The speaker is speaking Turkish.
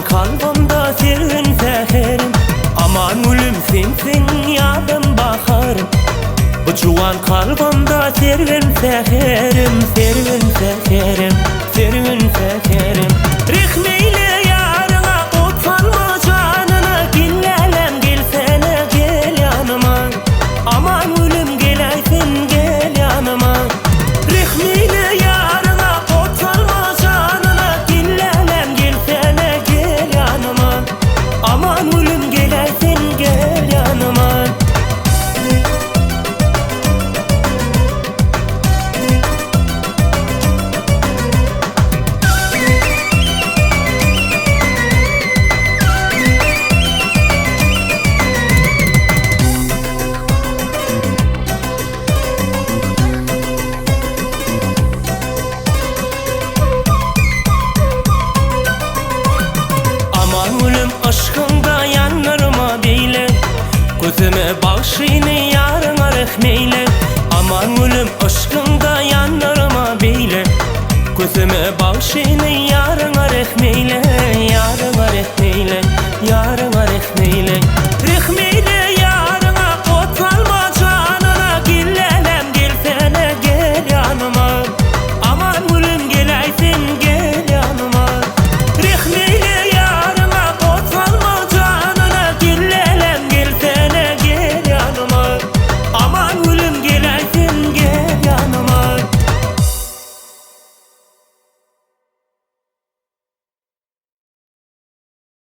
kalbimda serin seherim. Aman ulum sensin yadım baharım. Bu juwan kalbimda serin seherim, serin seherim, serin seherim. Rihmeyle yarına ot salma canına, gillelem gelsene gel yanıma. Aman ulum gelaysin gel yanıma. Rihmeyle yarına ot salma canına, gillelem gelsene gel yanıma. Aman ulum gelaysin gel yanıma. Ulum aşkında yanlarıma beyle, gözüme bağışını yarına rehmeyle. Aman ulum aşkında yanlarıma beyle, gözüme bağışını yarına rehmeyle, yarına rehmeyle, yarına rehmeyle.